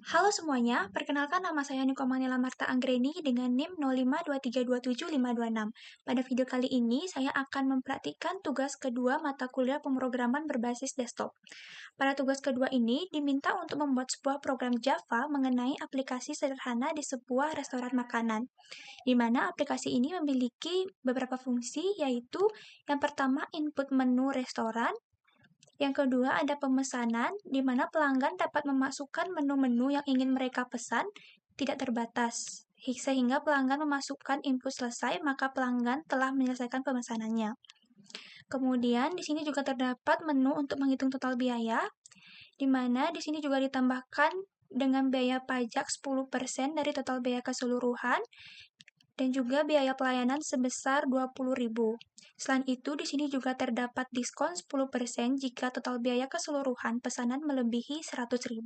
Halo semuanya, perkenalkan nama saya Niko Manila Marta Anggreni dengan NIM 052327526. Pada video kali ini, saya akan mempraktikkan tugas kedua mata kuliah pemrograman berbasis desktop. Pada tugas kedua ini, diminta untuk membuat sebuah program Java mengenai aplikasi sederhana di sebuah restoran makanan, di mana aplikasi ini memiliki beberapa fungsi, yaitu yang pertama input menu restoran, yang kedua ada pemesanan, di mana pelanggan dapat memasukkan menu-menu yang ingin mereka pesan, tidak terbatas. Sehingga pelanggan memasukkan input selesai, maka pelanggan telah menyelesaikan pemesanannya. Kemudian di sini juga terdapat menu untuk menghitung total biaya, di mana di sini juga ditambahkan dengan biaya pajak 10% dari total biaya keseluruhan, dan juga biaya pelayanan sebesar 20.000. Selain itu, di sini juga terdapat diskon 10% jika total biaya keseluruhan pesanan melebihi 100.000.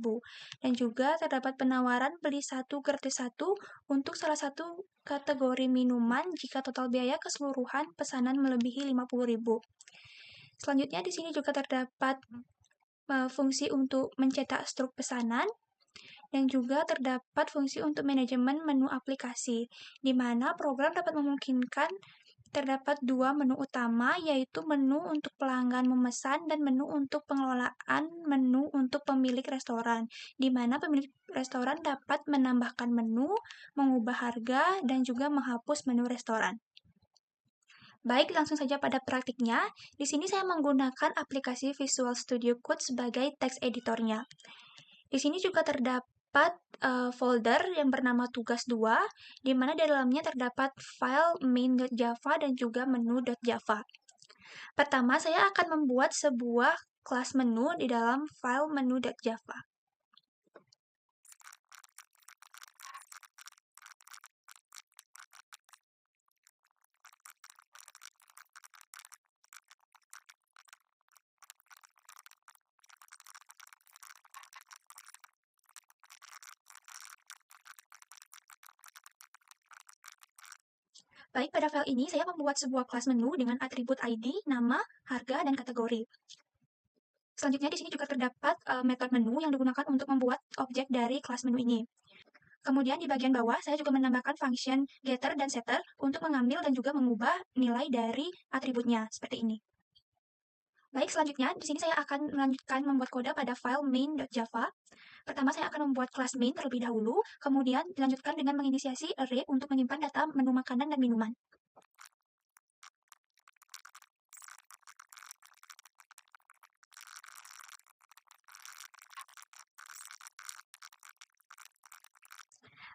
Dan juga terdapat penawaran beli satu gratis satu untuk salah satu kategori minuman jika total biaya keseluruhan pesanan melebihi 50.000. Selanjutnya, di sini juga terdapat fungsi untuk mencetak struk pesanan, dan juga terdapat fungsi untuk manajemen menu aplikasi, di mana program dapat memungkinkan terdapat dua menu utama, yaitu menu untuk pelanggan memesan dan menu untuk pengelolaan menu untuk pemilik restoran, di mana pemilik restoran dapat menambahkan menu, mengubah harga, dan juga menghapus menu restoran. Baik, langsung saja pada praktiknya. Di sini saya menggunakan aplikasi Visual Studio Code sebagai text editornya. Di sini juga terdapat folder yang bernama tugas 2, di mana di dalamnya terdapat file main.java dan juga menu.java. Pertama, saya akan membuat sebuah kelas menu di dalam file menu.java. Baik, pada file ini saya membuat sebuah kelas menu dengan atribut ID, nama, harga, dan kategori. Selanjutnya di sini juga terdapat metode menu yang digunakan untuk membuat objek dari kelas menu ini. Kemudian di bagian bawah saya juga menambahkan function getter dan setter untuk mengambil dan juga mengubah nilai dari atributnya seperti ini. Baik, selanjutnya di sini saya akan melanjutkan membuat kode pada file main.java. Pertama saya akan membuat kelas main terlebih dahulu, kemudian dilanjutkan dengan menginisiasi array untuk menyimpan data menu makanan dan minuman.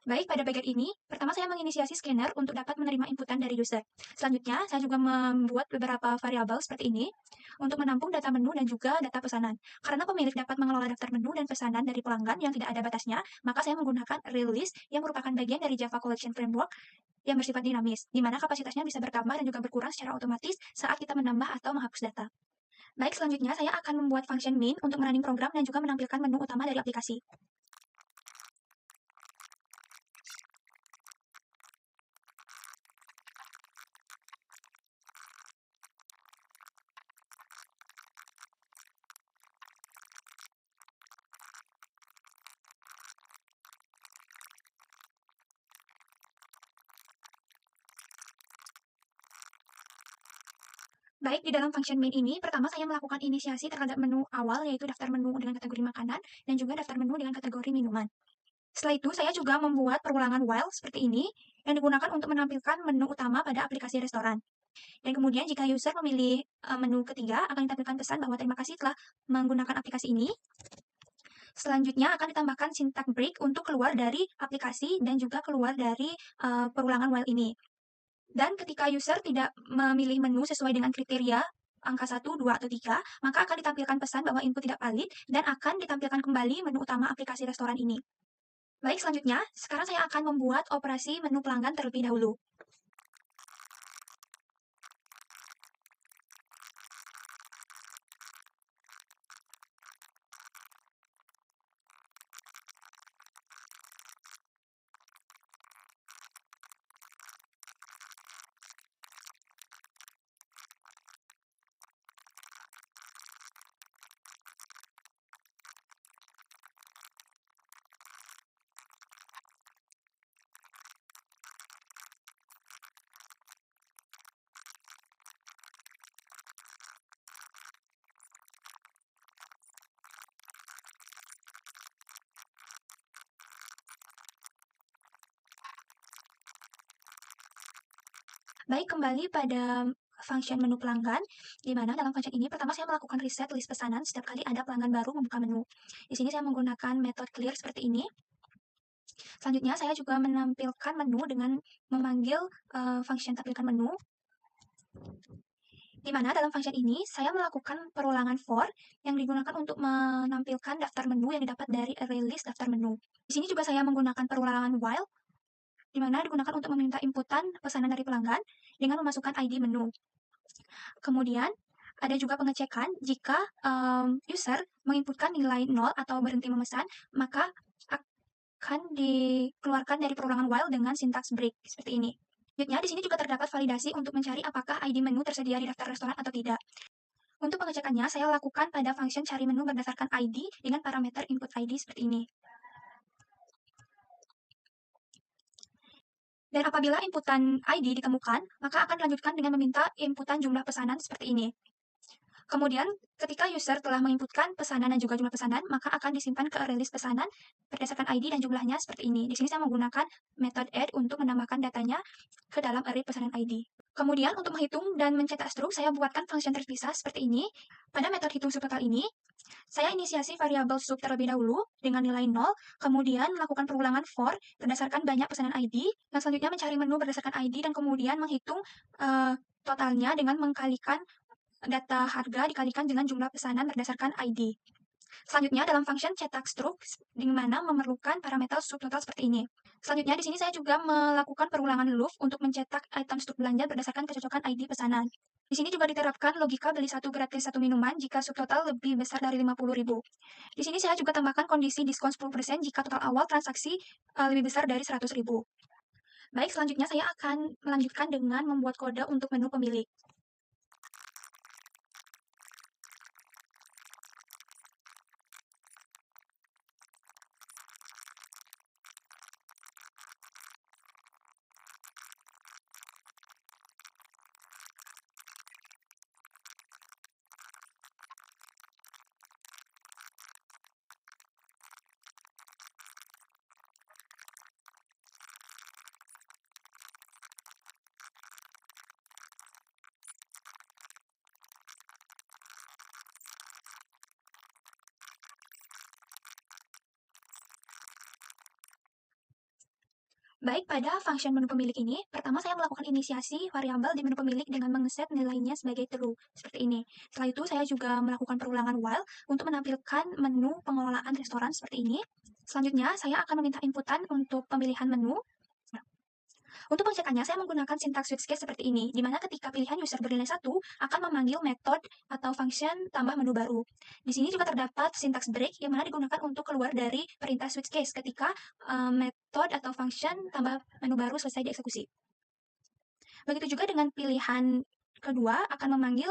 Baik, pada bagian ini, pertama saya menginisiasi scanner untuk dapat menerima inputan dari user. Selanjutnya, saya juga membuat beberapa variabel seperti ini untuk menampung data menu dan juga data pesanan. Karena pemilik dapat mengelola daftar menu dan pesanan dari pelanggan yang tidak ada batasnya, maka saya menggunakan array list yang merupakan bagian dari Java Collection Framework yang bersifat dinamis, di mana kapasitasnya bisa bertambah dan juga berkurang secara otomatis saat kita menambah atau menghapus data. Baik, selanjutnya saya akan membuat function main untuk merunning program dan juga menampilkan menu utama dari aplikasi. Baik, di dalam function main ini, pertama saya melakukan inisiasi terhadap menu awal, yaitu daftar menu dengan kategori makanan, dan juga daftar menu dengan kategori minuman. Setelah itu, saya juga membuat perulangan while seperti ini, yang digunakan untuk menampilkan menu utama pada aplikasi restoran. Dan kemudian jika user memilih menu ketiga, akan ditampilkan pesan bahwa terima kasih telah menggunakan aplikasi ini. Selanjutnya akan ditambahkan syntax break untuk keluar dari aplikasi dan juga keluar dari perulangan while ini. Dan ketika user tidak memilih menu sesuai dengan kriteria angka 1, 2, atau 3, maka akan ditampilkan pesan bahwa input tidak valid dan akan ditampilkan kembali menu utama aplikasi restoran ini. Baik, selanjutnya, sekarang saya akan membuat operasi menu pelanggan terlebih dahulu. Baik, kembali pada function menu pelanggan, di mana dalam function ini pertama saya melakukan reset list pesanan setiap kali ada pelanggan baru membuka menu. Di sini saya menggunakan metode clear seperti ini. Selanjutnya saya juga menampilkan menu dengan memanggil function tampilkan menu, di mana dalam function ini saya melakukan perulangan for yang digunakan untuk menampilkan daftar menu yang didapat dari array list daftar menu. Di sini juga saya menggunakan perulangan while, di mana digunakan untuk meminta inputan pesanan dari pelanggan dengan memasukkan ID menu. Kemudian, ada juga pengecekan jika user menginputkan nilai 0 atau berhenti memesan, maka akan dikeluarkan dari perulangan while dengan syntax break, seperti ini. Selanjutnya, di sini juga terdapat validasi untuk mencari apakah ID menu tersedia di daftar restoran atau tidak. Untuk pengecekannya, saya lakukan pada function cari menu berdasarkan ID dengan parameter input ID seperti ini. Dan apabila inputan ID ditemukan, maka akan dilanjutkan dengan meminta inputan jumlah pesanan seperti ini. Kemudian, ketika user telah menginputkan pesanan dan juga jumlah pesanan, maka akan disimpan ke array list pesanan berdasarkan ID dan jumlahnya seperti ini. Di sini saya menggunakan metode add untuk menambahkan datanya ke dalam array pesanan ID. Kemudian, untuk menghitung dan mencetak struk, saya buatkan function terpisah seperti ini. Pada metode hitung subtotal ini, saya inisiasi variabel sub terlebih dahulu dengan nilai 0, kemudian melakukan perulangan for berdasarkan banyak pesanan ID, dan selanjutnya mencari menu berdasarkan ID, dan kemudian menghitung totalnya dengan mengkalikan data harga dikalikan dengan jumlah pesanan berdasarkan ID. Selanjutnya, dalam function cetak struk, di mana memerlukan parameter subtotal seperti ini. Selanjutnya, di sini saya juga melakukan perulangan loop untuk mencetak item struk belanja berdasarkan kecocokan ID pesanan. Di sini juga diterapkan logika beli satu gratis satu minuman jika subtotal lebih besar dari 50.000. Di sini saya juga tambahkan kondisi diskon 10% jika total awal transaksi lebih besar dari 100.000. Baik, selanjutnya saya akan melanjutkan dengan membuat kode untuk menu pemilik. Baik, pada function menu pemilik ini, pertama saya melakukan inisiasi variabel di menu pemilik dengan mengeset nilainya sebagai true, seperti ini. Setelah itu, saya juga melakukan perulangan while untuk menampilkan menu pengelolaan restoran seperti ini. Selanjutnya, saya akan meminta inputan untuk pemilihan menu. Untuk pengecekannya, saya menggunakan sintaks switch case seperti ini, di mana ketika pilihan user bernilai 1, akan memanggil metode atau function tambah menu baru. Di sini juga terdapat sintaks break, yang mana digunakan untuk keluar dari perintah switch case ketika metode atau function tambah menu baru selesai dieksekusi. Begitu juga dengan pilihan kedua, akan memanggil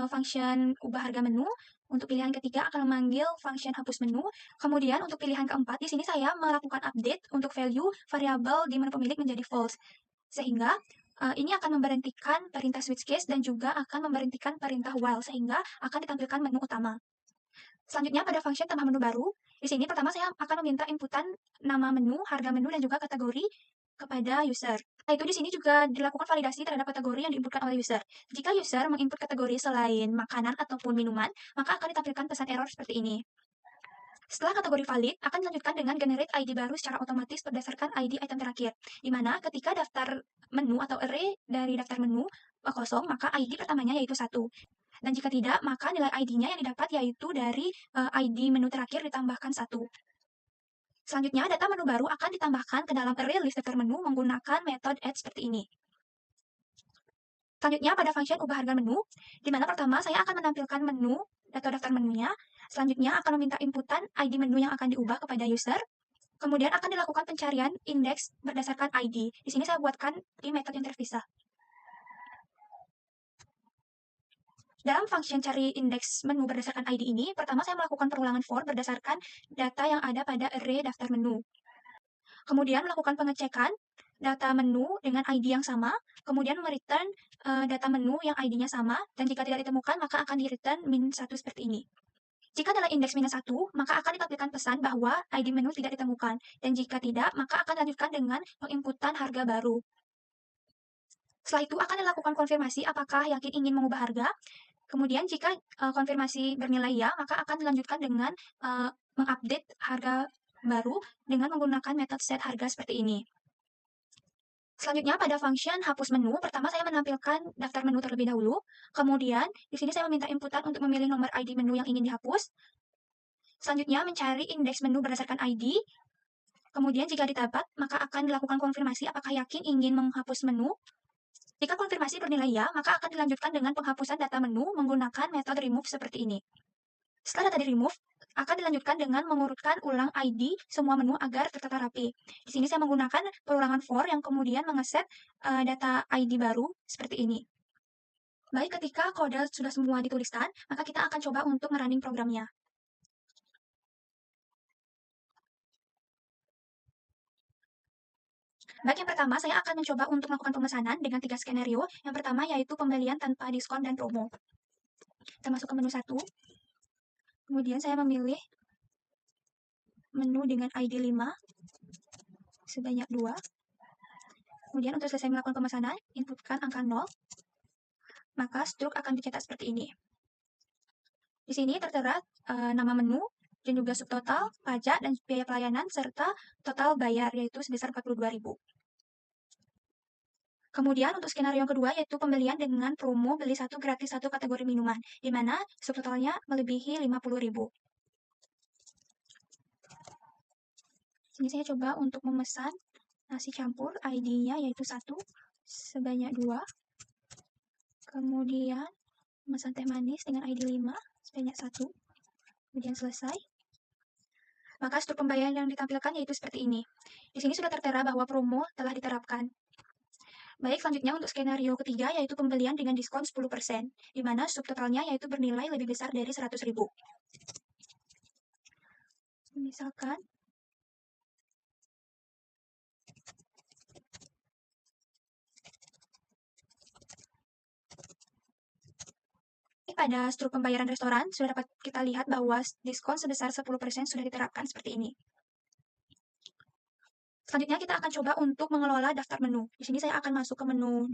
function ubah harga menu. Untuk pilihan ketiga akan memanggil function hapus menu. Kemudian untuk pilihan keempat, di sini saya melakukan update untuk value variabel di menu pemilik menjadi false. Sehingga ini akan memberhentikan perintah switch case dan juga akan memberhentikan perintah while, sehingga akan ditampilkan menu utama. Selanjutnya pada function tambah menu baru, di sini pertama saya akan meminta inputan nama menu, harga menu, dan juga kategori kepada user. Setelah itu di sini juga dilakukan validasi terhadap kategori yang diinputkan oleh user. Jika user menginput kategori selain makanan ataupun minuman, maka akan ditampilkan pesan error seperti ini. Setelah kategori valid, akan dilanjutkan dengan generate ID baru secara otomatis berdasarkan ID item terakhir, di mana ketika daftar menu atau array dari daftar menu kosong, maka ID pertamanya yaitu 1. Dan jika tidak, maka nilai ID-nya yang didapat yaitu dari ID menu terakhir ditambahkan 1. Selanjutnya, data menu baru akan ditambahkan ke dalam array list daftar menu menggunakan metode add seperti ini. Selanjutnya, pada function ubah harga menu, di mana pertama saya akan menampilkan menu atau daftar menunya, selanjutnya akan meminta inputan ID menu yang akan diubah kepada user, kemudian akan dilakukan pencarian indeks berdasarkan ID. Di sini saya buatkan di metode yang terpisah. Dalam function cari indeks menu berdasarkan ID ini, pertama saya melakukan perulangan for berdasarkan data yang ada pada array daftar menu. Kemudian melakukan pengecekan data menu dengan ID yang sama, kemudian mereturn data menu yang ID-nya sama, dan jika tidak ditemukan, maka akan di-return -1 seperti ini. Jika nilai indeks -1, maka akan ditampilkan pesan bahwa ID menu tidak ditemukan, dan jika tidak, maka akan dilanjutkan dengan penginputan harga baru. Setelah itu akan dilakukan konfirmasi apakah yakin ingin mengubah harga. Kemudian jika konfirmasi bernilai ya, maka akan dilanjutkan dengan mengupdate harga baru dengan menggunakan metode set harga seperti ini. Selanjutnya pada function hapus menu, pertama saya menampilkan daftar menu terlebih dahulu. Kemudian di sini saya meminta inputan untuk memilih nomor ID menu yang ingin dihapus. Selanjutnya mencari indeks menu berdasarkan ID. Kemudian jika didapat, maka akan dilakukan konfirmasi apakah yakin ingin menghapus menu. Jika konfirmasi bernilai ya, maka akan dilanjutkan dengan penghapusan data menu menggunakan metode remove seperti ini. Setelah data di-remove, akan dilanjutkan dengan mengurutkan ulang ID semua menu agar tertata rapi. Di sini saya menggunakan perulangan for yang kemudian mengeset data ID baru seperti ini. Baik, ketika kode sudah semua dituliskan, maka kita akan coba untuk merunning programnya. Baik, yang pertama saya akan mencoba untuk melakukan pemesanan dengan 3 skenario. Yang pertama yaitu pembelian tanpa diskon dan promo. Kita masuk ke menu 1. Kemudian saya memilih menu dengan ID 5 sebanyak 2. Kemudian untuk selesai melakukan pemesanan, inputkan angka 0. Maka struk akan dicetak seperti ini. Di sini tertera nama menu dan juga subtotal, pajak, dan biaya pelayanan, serta total bayar yaitu sebesar 42.000. Kemudian untuk skenario yang kedua yaitu pembelian dengan promo beli 1 gratis 1 kategori minuman, di mana subtotalnya melebihi 50.000. Sini saya coba untuk memesan nasi campur, ID-nya yaitu 1 sebanyak 2. Kemudian memesan teh manis dengan ID 5 sebanyak 1. Kemudian selesai. Maka struktur pembayaran yang ditampilkan yaitu seperti ini. Di sini sudah tertera bahwa promo telah diterapkan. Baik, selanjutnya untuk skenario ketiga yaitu pembelian dengan diskon 10%, di mana subtotalnya yaitu bernilai lebih besar dari 100.000. Misalkan pada struktur pembayaran restoran sudah dapat kita lihat bahwa diskon sebesar 10% sudah diterapkan seperti ini. Selanjutnya kita akan coba untuk mengelola daftar menu. Di sini saya akan masuk ke menu 2.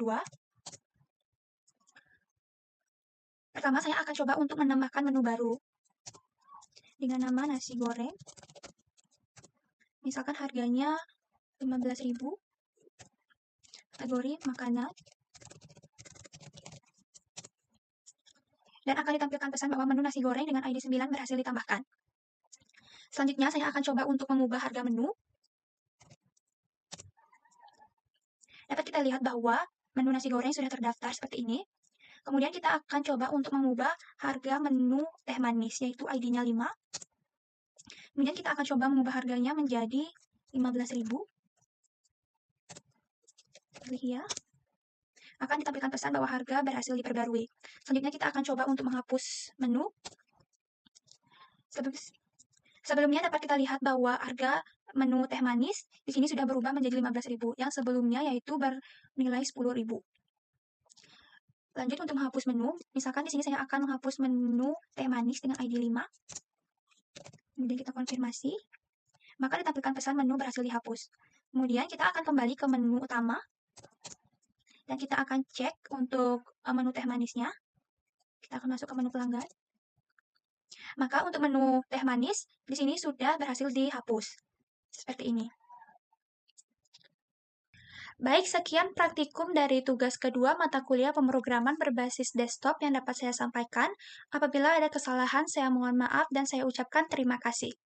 Pertama saya akan coba untuk menambahkan menu baru dengan nama nasi goreng. Misalkan harganya 15.000. Kategori makanan. Dan akan ditampilkan pesan bahwa menu nasi goreng dengan ID 9 berhasil ditambahkan. Selanjutnya saya akan coba untuk mengubah harga menu. Dapat kita lihat bahwa menu nasi goreng sudah terdaftar seperti ini. Kemudian kita akan coba untuk mengubah harga menu teh manis, yaitu ID-nya 5. Kemudian kita akan coba mengubah harganya menjadi 15.000. Pilih ya. Akan ditampilkan pesan bahwa harga berhasil diperbarui. Selanjutnya kita akan coba untuk menghapus menu. Sebelumnya dapat kita lihat bahwa harga menu teh manis di sini sudah berubah menjadi 15.000, yang sebelumnya yaitu bernilai 10.000. Lanjut untuk menghapus menu, misalkan di sini saya akan menghapus menu teh manis dengan ID 5. Kemudian kita konfirmasi, maka ditampilkan pesan menu berhasil dihapus. Kemudian kita akan kembali ke menu utama, dan kita akan cek untuk menu teh manisnya. Kita akan masuk ke menu pelanggan. Maka untuk menu teh manis, di sini sudah berhasil dihapus. Seperti ini. Baik, sekian praktikum dari tugas kedua mata kuliah pemrograman berbasis desktop yang dapat saya sampaikan. Apabila ada kesalahan, saya mohon maaf dan saya ucapkan terima kasih.